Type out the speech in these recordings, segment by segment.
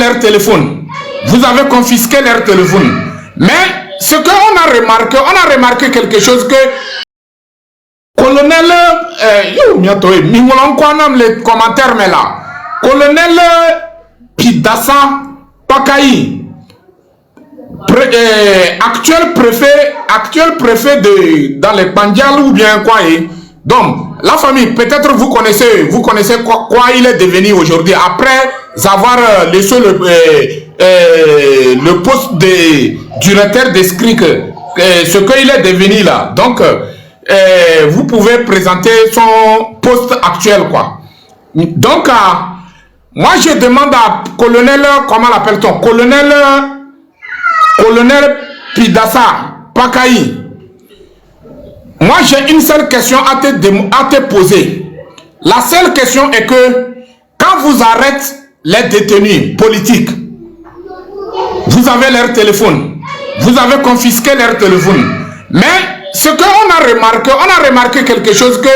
leur téléphone. Vous avez confisqué leur téléphone. Mais ce qu'on a remarqué quelque chose que colonel, les commentaires, mais là, colonel Pidassa Pakayi, actuel préfet dans les Pandjal ou bien quoi. Donc, la famille, peut-être vous connaissez quoi il est devenu aujourd'hui après avoir laissé le poste de directeur de SCRIC, ce qu'il est devenu là. Donc, vous pouvez présenter son poste actuel, quoi. Donc, moi je demande à colonel, comment l'appelle-t-on, colonel Pidassa Pakayi. Moi j'ai une seule question à te poser. La seule question est que quand vous arrêtez les détenus politiques, vous avez leur téléphone, vous avez confisqué leur téléphone, mais ce qu'on a remarqué quelque chose que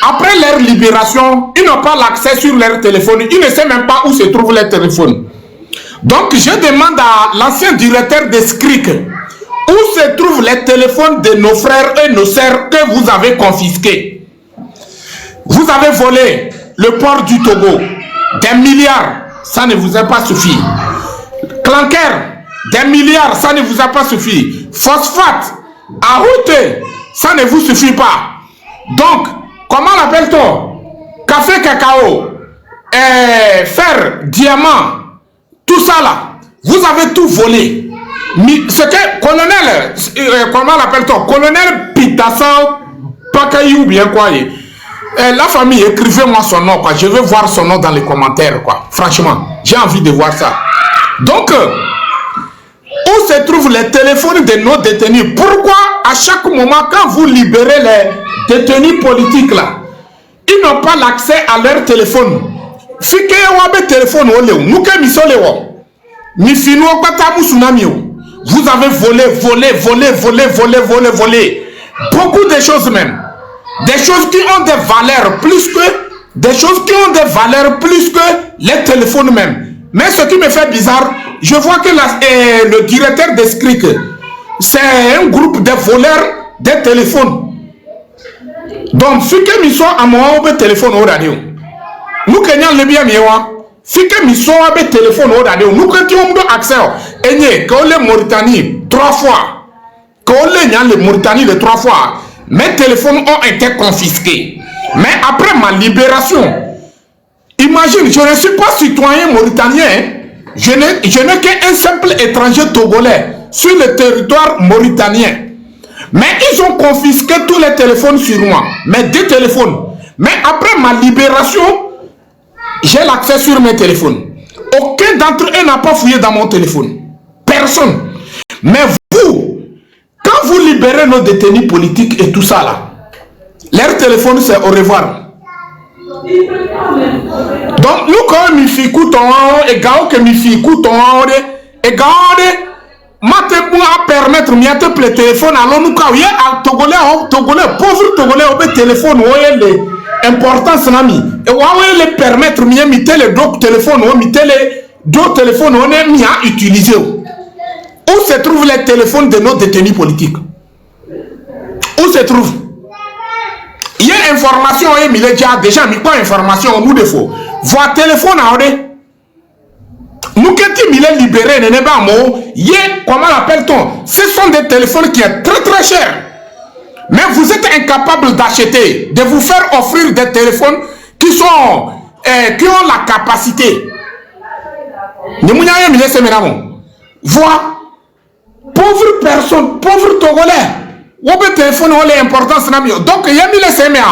après leur libération, ils n'ont pas l'accès sur leur téléphone, ils ne savent même pas où se trouve leur téléphone. Donc je demande à l'ancien directeur de SCRIC, où se trouvent les téléphones de nos frères et nos sœurs que vous avez confisqués. Vous avez volé le port du Togo, des milliards, ça ne vous a pas suffi. Clanker, des milliards, ça ne vous a pas suffi. Phosphate, à route, ça ne vous suffit pas. Donc, comment l'appelle-t-on? Café, cacao, fer, diamant, tout ça là, vous avez tout volé. Ce que colonel, comment l'appelle-t-on? Colonel Pidassa Pakayi ou bien quoi. La famille, écrivez-moi son nom, quoi. Je veux voir son nom dans les commentaires, quoi. Franchement, j'ai envie de voir ça. Donc, où se trouvent les téléphones de nos détenus? Pourquoi à chaque moment, quand vous libérez les détenus politiques là, ils n'ont pas l'accès à leur téléphone? Fike wabe téléphone ole, nuke misole wo. Ni fino batamu tsunami. Vous avez volé. Beaucoup de choses même. Des choses qui ont des valeurs plus que les téléphones même. Mais ce qui me fait bizarre, je vois que le directeur de SCRIC, c'est un groupe de voleurs des téléphones. Donc, ce que nous sommes à mon téléphone au radio, nous kenyans le bien mieux. Fike mission avec téléphone au radio, nous quand on a accès, et quand les Mauritanie 3 fois, quand les Mauritanie les 3 fois, mes téléphones ont été confisqués. Mais après ma libération, imagine, je ne suis pas citoyen mauritanien, je n'ai qu'un simple étranger togolais sur le territoire mauritanien. Mais ils ont confisqué tous les téléphones sur moi, mes 2 téléphones. Mais après ma libération, j'ai l'accès sur mes téléphones. Aucun d'entre eux n'a pas fouillé dans mon téléphone. Personne. Mais vous, quand vous libérez nos détenus politiques et tout ça là, leur téléphone c'est au revoir. Donc nous quand nous faisons et gao que nous faisons et gao maintenant à permettre de te le téléphone alors nous quand il y a Togolais pauvre Togolais au téléphone les importance nami et ouais les permettre mieux mettre les deux téléphones ou mettre les 2 téléphones on est mis à utiliser. Où se trouvent les téléphones de nos détenus politiques? Où se trouvent? Il y a information et il y a déjà mis quoi information au bout de faux. Voir téléphone à nous qui sommes libérés n'est pas mot. Comment l'appelle-t-on? Ce sont des téléphones qui sont très très chers. Mais vous êtes incapable d'acheter, de vous faire offrir des téléphones qui ont la capacité. Vois, pauvre personne, pauvre Togolais, où le téléphone a l'importance. Donc, il y a mis les CMA,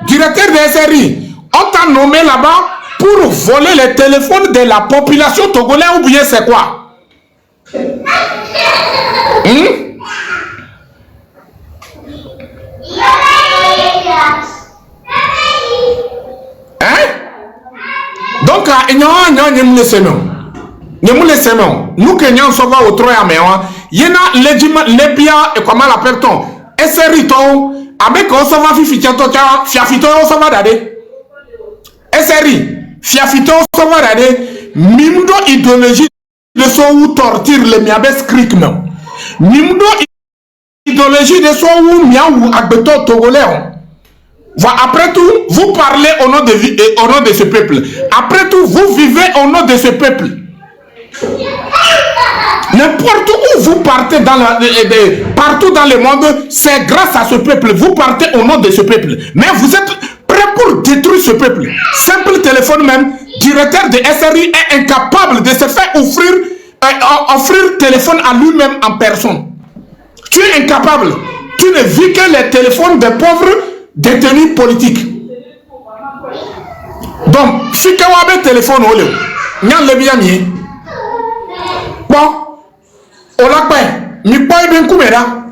directeur de SRI, on t'a nommé là-bas pour voler les téléphones de la population togolaise ou bien c'est quoi? Donc, nous Kenyans sommes au Troya, mais il y a les biens et comment l'appelle-t-on? SRI, avec on s'en va fiafito, on s'en va d'aller. SRI, fiafito, on s'en va d'aller. Mimdo idéologie. de so ou torture les miabes cricme. Nimdo idéologie de so ou miaou agbeto togolais. Après tout, vous parlez au nom de ce peuple. Après tout, vous vivez au nom de ce peuple. N'importe où vous partez partout dans le monde, c'est grâce à ce peuple. Vous partez au nom de ce peuple. Mais vous êtes prêts pour détruire ce peuple. Simple téléphone même, directeur de SRI est incapable de se faire offrir téléphone à lui-même en personne. Tu es incapable. Tu ne vis que les téléphones des pauvres détenus politiques. Donc, si tu as un téléphone,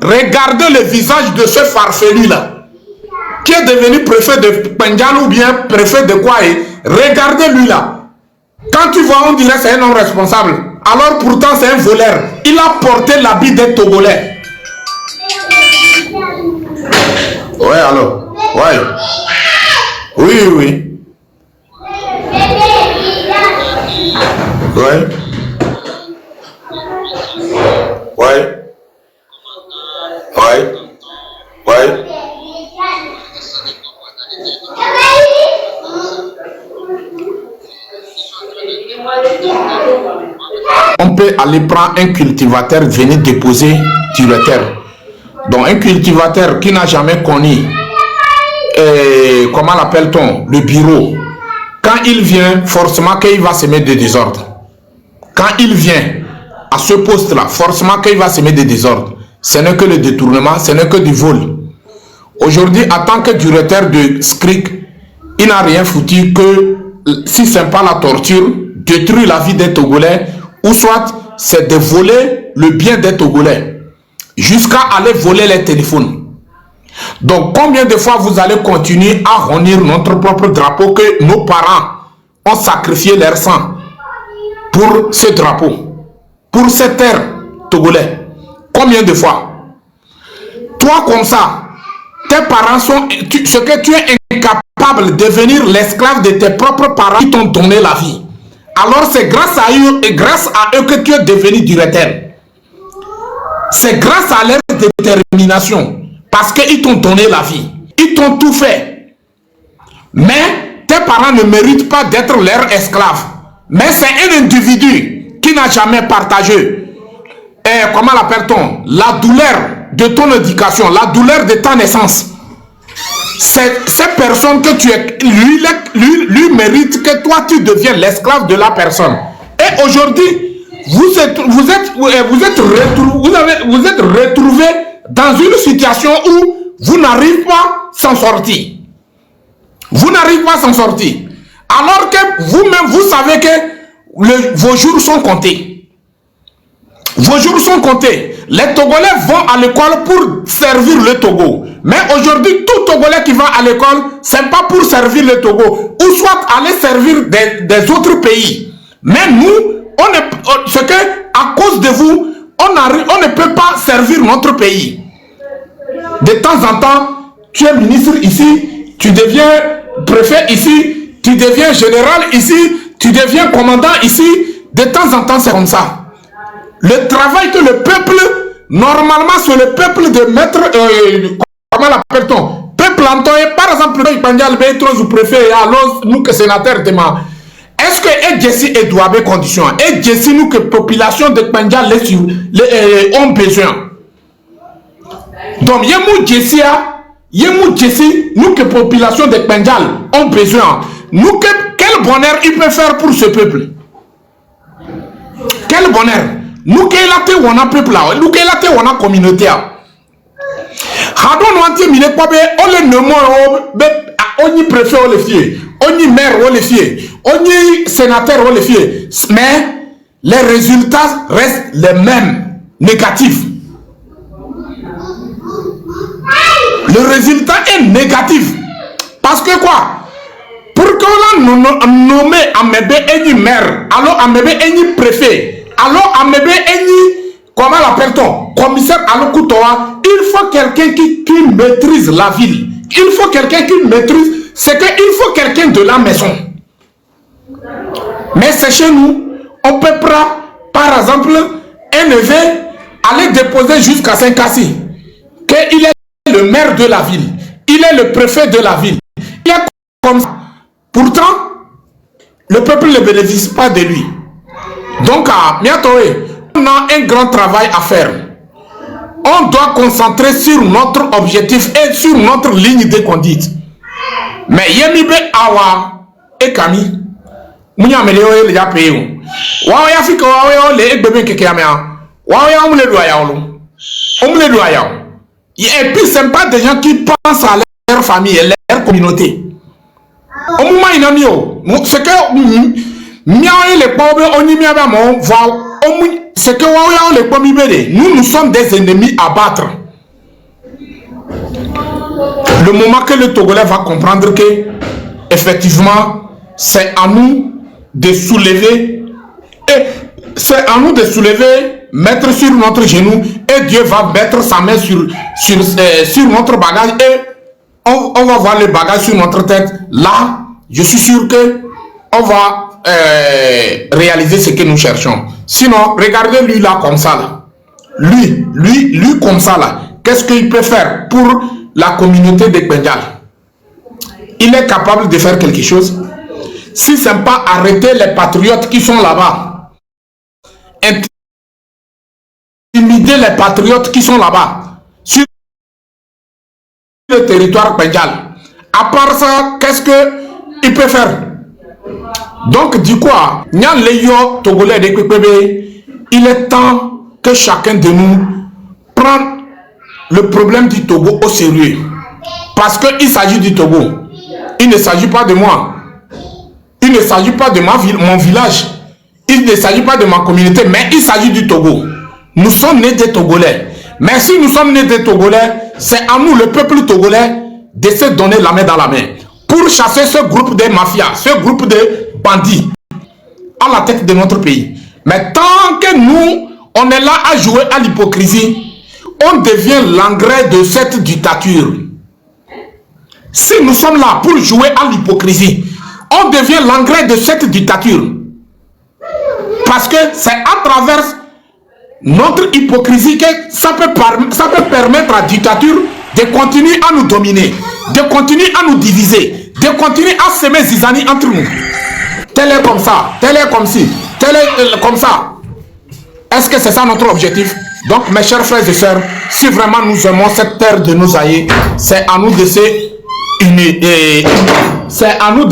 regardez le visage de ce farfelu-là, qui est devenu préfet de Pendjal ou bien préfet de Kouaï. Regardez-lui là. Quand tu vois, on dirait que c'est un homme responsable. Alors pourtant, c'est un voleur. Il a porté l'habit des Togolais. Ouais, alors. Ouais. Oui, oui. Ouais. Ouais. Ouais. Ouais. On peut aller prendre un cultivateur, venir déposer sur la terre. Donc un cultivateur qui n'a jamais connu, comment l'appelle-t-on, le bureau. Quand il vient, forcément qu'il va semer des désordres. Quand il vient à ce poste-là, forcément qu'il va semer des désordres. Ce n'est que le détournement, ce n'est que du vol. Aujourd'hui, en tant que directeur de SCRIC, il n'a rien foutu que, si ce n'est pas la torture, détruire la vie des Togolais, ou soit c'est de voler le bien des Togolais, jusqu'à aller voler les téléphones. Donc, combien de fois vous allez continuer à renier notre propre drapeau que nos parents ont sacrifié leur sang pour ce drapeau, pour cette terre togolais? Combien de fois? Toi comme ça, tes parents sont... ce que tu es incapable de devenir l'esclave de tes propres parents qui t'ont donné la vie. Alors c'est grâce à eux que tu es devenu directeur. C'est grâce à leur détermination. Parce qu'ils t'ont donné la vie. Ils t'ont tout fait. Mais tes parents ne méritent pas d'être leur esclave. Mais c'est un individu qui n'a jamais partagé, comment l'appelle-t-on, la douleur de ton éducation, la douleur de ta naissance. Cette personne que tu es, lui mérite que toi tu deviennes l'esclave de la personne. Et aujourd'hui, vous êtes retrouvé dans une situation où vous n'arrivez pas à s'en sortir. Vous n'arrivez pas à s'en sortir. Alors que vous-même, vous savez que vos jours sont comptés. Vos jours sont comptés. Les Togolais vont à l'école pour servir le Togo. Mais aujourd'hui, tout Togolais qui va à l'école, ce n'est pas pour servir le Togo. Ou soit aller servir des autres pays. Mais nous, c'est que à cause de vous, on ne peut pas servir notre pays. De temps en temps, tu es ministre ici, tu deviens préfet ici, tu deviens général ici, tu deviens commandant ici. De temps en temps, c'est comme ça. Le travail que le peuple, normalement, c'est le peuple de mettre, comment l'appelle-t-on? Peuple entouré, par exemple, le Pandjal, le préfet, alors nous que sénateurs demandent. Est-ce que Jessie est douabé condition? Et Jessie, nous que population de Pandjal ont besoin. Donc, yemou Jessie, nous que population de Pendjal ont besoin. Nous, quel bonheur il peut faire pour ce peuple? Quel bonheur? Nous qui sommes là, peuple là, nous qui sommes là, communauté. Hadon wanti mine kwabe, on le nomme, on y préfet, on le fier, on y maire, on le fier, on y sénateur, on le fier. Mais les résultats restent les mêmes, négatifs. Le résultat est négatif. Parce que quoi? Pour qu'on a nommé Amebe Eni maire, alors Amebe Eni préfet, alors Amebe Eni, comment l'appelle-t-on? Commissaire Alokoutoa, il faut quelqu'un qui maîtrise la ville. Il faut quelqu'un qui maîtrise, c'est qu'il faut quelqu'un de la maison. Mais c'est chez nous, on peut pas, par par exemple, un neveu aller déposer jusqu'à Saint-Cassi qu'il est le maire de la ville, il est le préfet de la ville, il est comme ça. Pourtant, le peuple ne bénéficie pas de lui. Donc, on a un grand travail à faire. On doit concentrer sur notre objectif et sur notre ligne de conduite. Mais Yemibe Awa et Kami, Mounia Meleo le Yapéo. Waouh, Yafika, waouh, les bébés qui kamea. Waouh, on me le doit. On me le doit. Et puis, ce n'est pas des gens qui pensent à leur famille et leur communauté. Au moment où il a mis, c'est que les pauvres, on y met à mon voix. C'est que les pauvres, nous sommes des ennemis à battre. Le moment que le Togolais va comprendre que, effectivement, c'est à nous de soulever, et c'est à nous de soulever, mettre sur notre genou, et Dieu va mettre sa main sur notre bagage, et on va voir le bagage sur notre tête. Là, je suis sûr que on va réaliser ce que nous cherchons. Sinon, regardez lui là comme ça là. Lui comme ça là. Qu'est-ce qu'il peut faire pour la communauté de Kpenjal? Il est capable de faire quelque chose. Si ce n'est pas arrêter les patriotes qui sont là-bas, intimider les patriotes qui sont là-bas sur le territoire Kpenjal. À part ça, qu'est-ce qu'il peut faire? Donc, du coup, Togolais de Kwekwe, il est temps que chacun de nous prenne le problème du Togo au sérieux. Parce qu'il s'agit du Togo. Il ne s'agit pas de moi. Il ne s'agit pas de mon village. Il ne s'agit pas de ma communauté, mais il s'agit du Togo. Nous sommes nés des Togolais. Mais si nous sommes nés des Togolais, c'est à nous, le peuple togolais, de se donner la main dans la main pour chasser ce groupe de mafias, ce groupe de bandits à la tête de notre pays. Mais tant que nous, on est là à jouer à l'hypocrisie, on devient l'engrais de cette dictature. Si nous sommes là pour jouer à l'hypocrisie, on devient l'engrais de cette dictature. Parce que c'est à travers notre hypocrisie que ça peut permettre à la dictature de continuer à nous dominer, de continuer à nous diviser, de continuer à semer zizanie entre nous. Tel est comme ça, tel est comme ci, tel est comme ça. Est-ce que c'est ça notre objectif? Donc mes chers frères et sœurs, si vraiment nous aimons cette terre de nos aïeux, c'est à nous de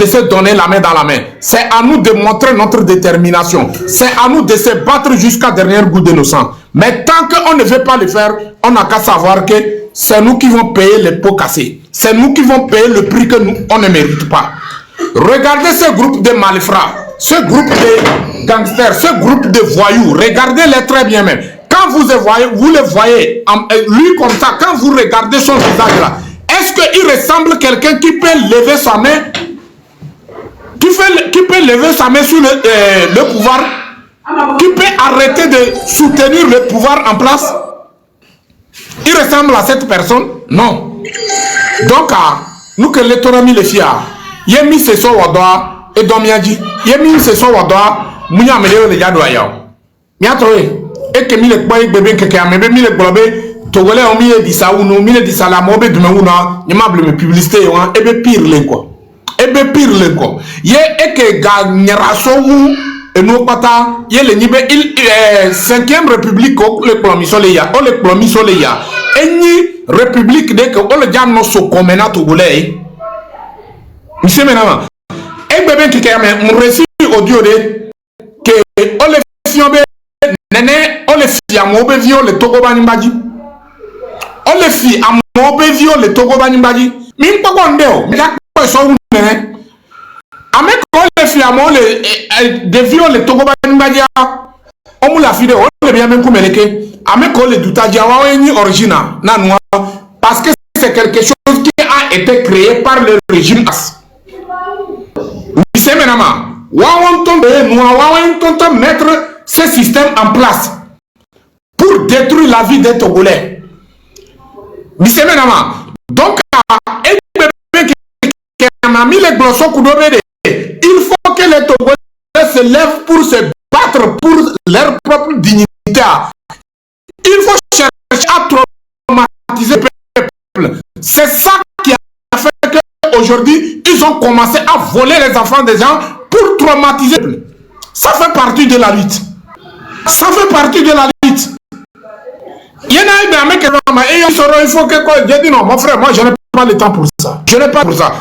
se donner la main dans la main. C'est à nous de montrer notre détermination. C'est à nous de se battre jusqu'à dernier goût de nos sangs. Mais tant qu'on ne veut pas le faire, on n'a qu'à savoir que c'est nous qui vont payer les pots cassés. C'est nous qui vont payer le prix que nous, on ne mérite pas. Regardez ce groupe de malfrats, ce groupe de gangsters, ce groupe de voyous. Regardez-les très bien même. Quand vous le voyez, lui comme ça, quand vous regardez son visage là, est-ce qu'il ressemble à quelqu'un qui peut lever sa main, qui peut lever sa main sur le pouvoir, qui peut arrêter de soutenir le pouvoir en place? Il ressemble à cette personne? Non. Donc, nous que l'étourami le fia, yemi se so wadoa et domiaji, yemi se so wadoa, mouya meleo le yado ayao. Miatoe, et que mille boy bébé que amebe mille globé. Togolais ont mis des saounou, mis des salamobe de meuna, n'imable me publicité, et be pire le quoi. Et be pire le quoi. Ye et que gagneraso et nos pata, ye le nibe il 5e république le promisoleya, o le promisoleya. Et ni république de que on le diable so comena togolais. Monsieur Menama, et bébé qui a mon récit audio de que on le fiobe, nene, on le fiamobe vio le togobani maji. On les fit à mon bévio le Togo Banimbaji. Min pas gondeo, mais la quoi sont où Avec on les fit à mon de vio le Togo Banimbaji. On m'a la fille on le bien même comme elle est. Avec on le doutaji awa ni origina nanwa parce que c'est quelque chose qui a été créé par le régime As. Oui c'est maintenant. Wawan tombe nous wawan tombe mettre ce système en place pour détruire la vie des Togolais. Donc, il faut que les Togolais se lèvent pour se battre pour leur propre dignité. Il faut chercher à traumatiser le peuple. C'est ça qui a fait qu'aujourd'hui, ils ont commencé à voler les enfants des gens pour traumatiser le peuple. Ça fait partie de la lutte. Ça fait partie de la lutte. Il y en a un mec qui il faut que quoi. J'ai dit non, mon frère, moi je n'ai pas le temps pour ça. Je n'ai pas pour ça.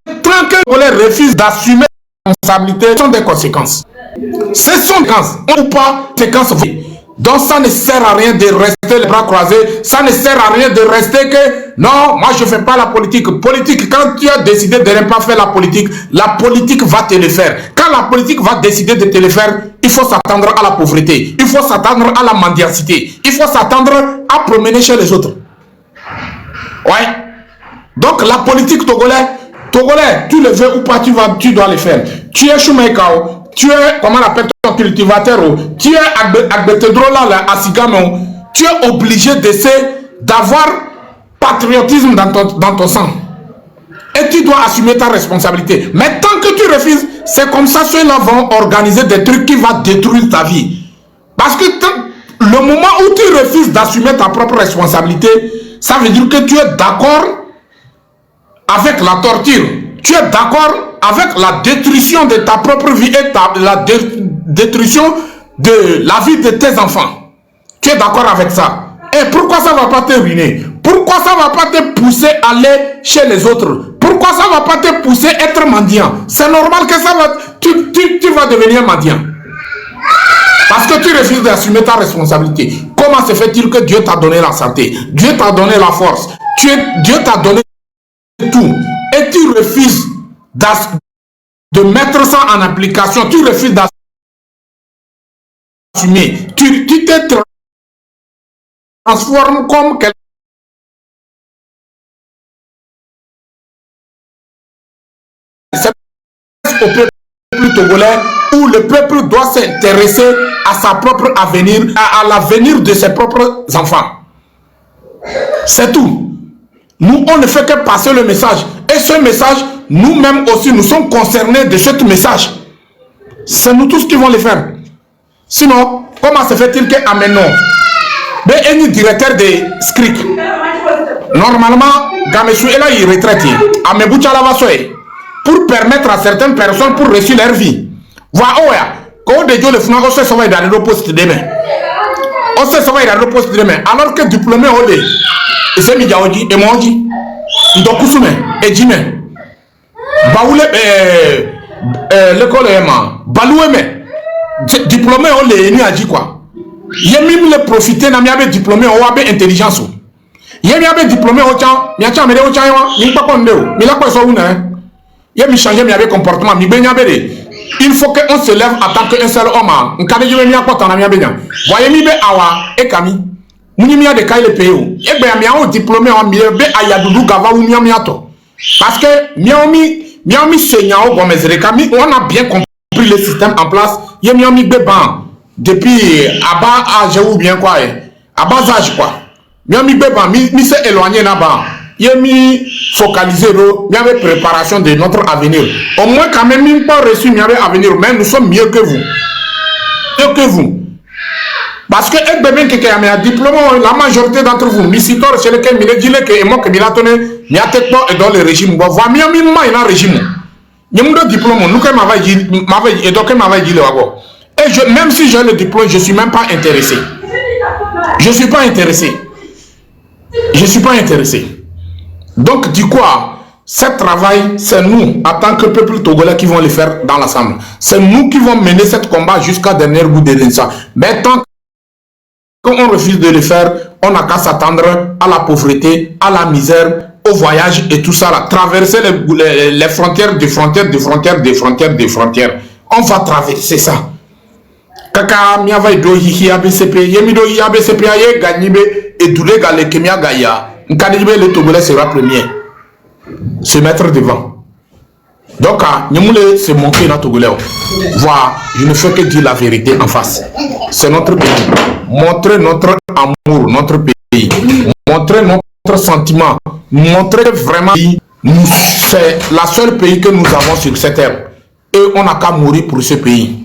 Tant que les refuse d'assumer la responsabilité, ce sont des conséquences. Ce sont des conséquences. Ou pas, séquences. Donc ça ne sert à rien de rester les bras croisés. Ça ne sert à rien de rester que non, moi je ne fais pas la politique. Politique, quand tu as décidé de ne pas faire la politique va te le faire. Quand la politique va décider de te le faire, il faut s'attendre à la pauvreté. Il faut s'attendre à la mendicité. Il faut s'attendre à promener chez les autres. Ouais. Donc la politique Togolais, tu le veux ou pas, tu dois le faire. Tu es Choumaïkao, tu es, comment on appelle ton cultivateur, tu es Agbetedrola à Sigamo, tu es obligé d'avoir patriotisme dans ton sang. Et tu dois assumer ta responsabilité. Mais tant que tu refuses, c'est comme ça ceux-là vont organiser des trucs qui vont détruire ta vie. Parce que le moment où tu refuses d'assumer ta propre responsabilité, ça veut dire que tu es d'accord avec la torture. Tu es d'accord avec la destruction de ta propre vie et la destruction de la vie de tes enfants. Tu es d'accord avec ça. Et pourquoi ça ne va pas te ruiner? Pourquoi ça ne va pas te pousser à aller chez les autres? Pourquoi ça ne va pas te pousser à être mendiant? C'est normal que ça va... Tu vas devenir mendiant. Parce que tu refuses d'assumer ta responsabilité. Comment se fait-il que Dieu t'a donné la santé? Dieu t'a donné la force. Dieu t'a donné tout. Et tu refuses de mettre ça en application. Tu refuses d'assumer. Tu te transformes comme quelqu'un au peuple togolais où le peuple doit s'intéresser à sa propre avenir, à l'avenir de ses propres enfants. C'est tout. Nous, on ne fait que passer le message. Et ce message, nous-mêmes aussi, nous sommes concernés de ce message. C'est nous tous qui vont le faire. Sinon, comment se fait-il qu'à maintenant, un directeur de SCRIC, normalement, Gamesou est là, il retraite. À pour permettre à certaines personnes pour réussir leur vie. Voilà, quand de Dieu le fond, on se va dans le poste demain. On se va dans le poste demain. Alors que diplômé, on est. Et c'est Midjaoji, et moi, Ndokusume, et Jime. Baoule, l'école est ma. Baloueme, diplômé, on est, ni a dit quoi. Yemi le profiter, n'a pas diplômé, on a intelligence. Yemi a diplômé, on a mais on a pas qu'on est, mais là, quoi, ça, on a. Yemi changer, mais avec comportement, mais ben, il faut qu'on se lève en tant qu'un seul homme. On peut dire, mais quoi, t'en as bien. Voyez, mi be awa, et Kami. Mounimia de Kaile Péo. Et bien, miao diplômé en mieux, be ayadoudou gava ou miamiato. Parce que miami seigneur, bon, mais on a bien compris le système en place. Yé miami béban. Depuis, à bas âge ou bien quoi, à bas âge quoi. Miami béban, mi s'est éloigné là-bas. Yé mi focalisé, miami préparation de notre avenir. Au moins, quand même, mi pas reçu miami avenir, mais nous sommes mieux que vous. Mieux que vous. Parce que un bébé qui a un diplôme, la majorité d'entre vous, Missitor, c'est lequel il dit que moi que Milatone, il y a peut-être pas dans le régime. Bon, voilà, mieux il y a un régime. Il y a un diplôme, nous que m'avait dit, et donc m'avait dit le wago. Et même si j'ai le diplôme, je suis même pas intéressé. Je suis pas intéressé. Je suis pas intéressé. Donc, du quoi, ce travail, c'est nous, en tant que peuple togolais, qui vont le faire dans l'ensemble. C'est nous qui vont mener ce combat jusqu'à dernier bout de l'instant. Mais tant quand on refuse de le faire, on n'a qu'à s'attendre à la pauvreté, à la misère, au voyage et tout ça, là. Traverser les frontières, des frontières, des frontières, des frontières, des frontières. On va traverser ça. Kaka miava do hihi ABCP, yemi do hihi ABCP aye ganibe et doule gale kemia gaya. Nkadibe le Togolais sera premier. Se mettre devant. Donc, nous se montrer notre Togolais. Voilà, je ne fais que dire la vérité en face. C'est notre pays. Montrer notre amour, notre pays. Montrer notre sentiment. Montrer que vraiment, c'est la seule pays que nous avons sur cette terre. Et on n'a qu'à mourir pour ce pays.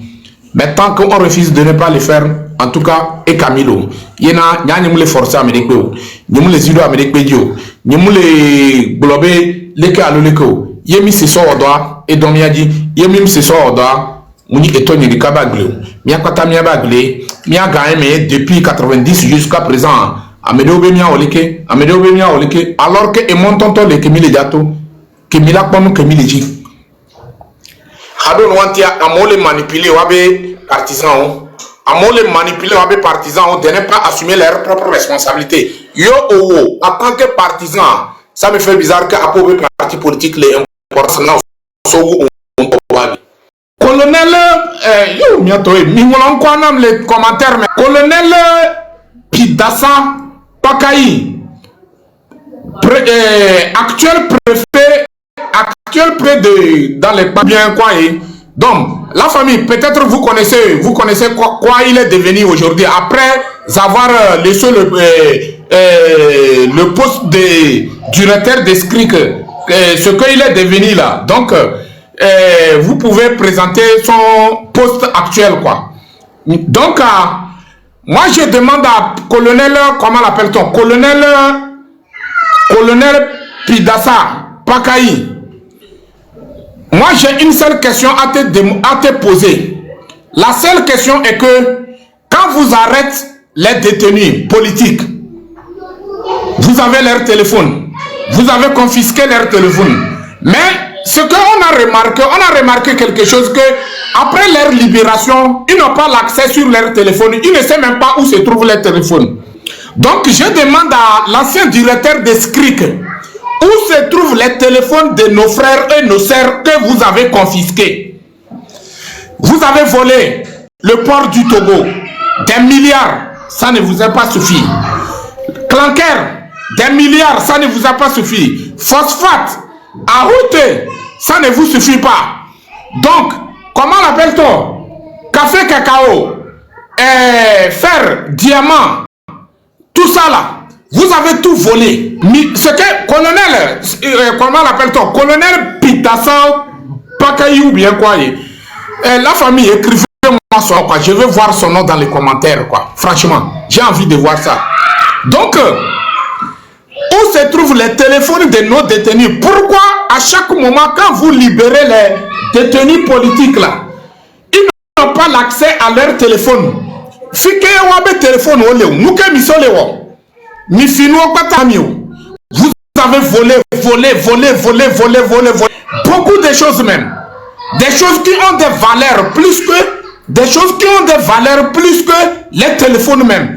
Mais tant qu'on refuse de ne pas le faire, en tout cas, et Camilo, il y a les forces américaines, il y a les îles américaines, il y a les globés, les cas à l'oléco, il y a mis ses sorts au doigt, et donc il y a dit, il y a mis ses sorts au doigt, il y a Tony de Kabaglé, il y a Katamia Baglé, il y a gagné depuis 90 jusqu'à présent, Amédéo Bémia Oleke, alors que et mon tonton le Kemile Diato, Kemila Kwam Kemile Hadon wantia amole manipuler wabe partisans, amole manipuler wabe partisans de ne pas assumer leurs propres responsabilités. Yo en tant que partisan, ça me fait bizarre que approver parti politique les importants sont colonel yo bientôt mingolon quoi nam les commentaires mais colonel Pidassa Pakayi actuel préfet près de dans les bien quoi. Donc la famille, peut-être vous connaissez quoi il est devenu aujourd'hui après avoir laissé le poste de directeur de SCRIC, ce qu'il est devenu là. Donc vous pouvez présenter son poste actuel quoi. Donc moi je demande à colonel, comment l'appelle-t-on, colonel Pidassa Pakayi. Moi, j'ai une seule question à te poser. La seule question est que quand vous arrêtez les détenus politiques, vous avez leur téléphone, vous avez confisqué leur téléphone. Mais ce qu'on a remarqué quelque chose que après leur libération, ils n'ont pas l'accès sur leur téléphone, ils ne savent même pas où se trouve leur téléphone. Donc, je demande à l'ancien directeur de SCRIC, où se trouvent les téléphones de nos frères et nos sœurs que vous avez confisqués? Vous avez volé le port du Togo, des milliards, ça ne vous a pas suffi. Clanker, des milliards, ça ne vous a pas suffi. Phosphate, à route, ça ne vous suffit pas. Donc, comment l'appelle-t-on? Café, cacao, fer, diamant, tout ça là. Vous avez tout volé. Ce que colonel, comment l'appelle-t-on? Colonel Pidassa Pakayi ou bien quoi. La famille, écrivez-moi son nom, quoi. Je veux voir son nom dans les commentaires, quoi. Franchement, j'ai envie de voir ça. Donc, où se trouvent les téléphones de nos détenus? Pourquoi à chaque moment, quand vous libérez les détenus politiques là, ils n'ont pas l'accès à leur téléphone? Fike wabe téléphone ou léo, nous que misoléo. Vous avez volé. Beaucoup de choses même. Des choses qui ont des valeurs plus que les téléphones même.